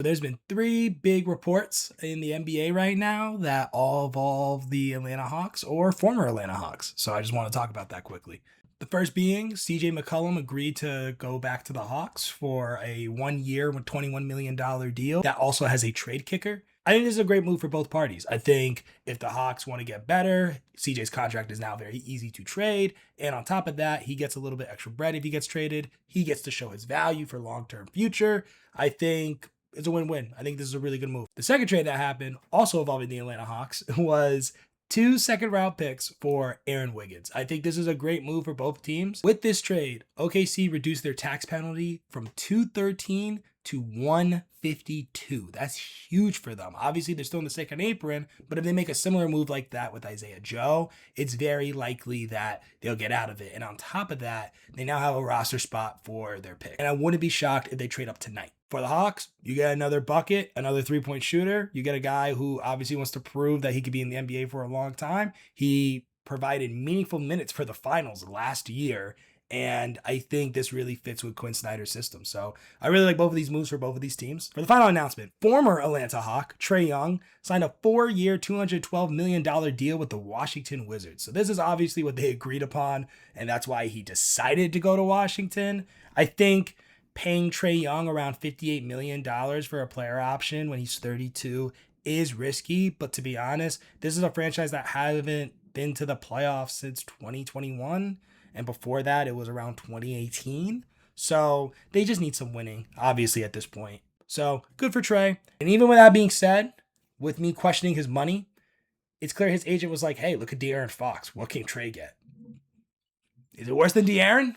There's been three big reports in the NBA right now that all involve the Atlanta Hawks or former Atlanta Hawks. So I just want to talk about that quickly. The first being CJ McCollum agreed to go back to the Hawks for a 1 year with $21 million deal that also has a trade kicker. I think this is a great move for both parties. I think if the Hawks want to get better, CJ's contract is now very easy to trade. And on top of that, he gets a little bit extra bread if he gets traded. He gets to show his value for long-term future. I think it's a win-win. I think this is a really good move. The second trade that happened, also involving the Atlanta Hawks, was 2 second-round picks for Aaron Wiggins. I think this is a great move for both teams. With this trade, OKC reduced their tax penalty from 213 to 152. That's huge for them. Obviously, they're still in the second apron, but if they make a similar move like that with Isaiah Joe, it's very likely that they'll get out of it. And on top of that, they now have a roster spot for their pick. And I wouldn't be shocked if they trade up tonight. For the Hawks, you get another bucket, another three-point shooter. You get a guy who obviously wants to prove that he could be in the NBA for a long time. He provided meaningful minutes for the finals last year, and I think this really fits with Quinn Snyder's system. So I really like both of these moves for both of these teams. For the final announcement, former Atlanta Hawk Trae Young signed a 4-year, $212 million deal with the Washington Wizards. So this is obviously what they agreed upon, and that's why he decided to go to Washington. I think paying Trae Young around $58 million for a player option when he's 32 is risky, but to be honest, this is a franchise that haven't been to the playoffs since 2021. And before that, it was around 2018. So they just need some winning, obviously, at this point. So good for Trae. And even with that being said, with me questioning his money, it's clear his agent was like, hey, look at De'Aaron Fox. What can Trae get? Is it worse than De'Aaron?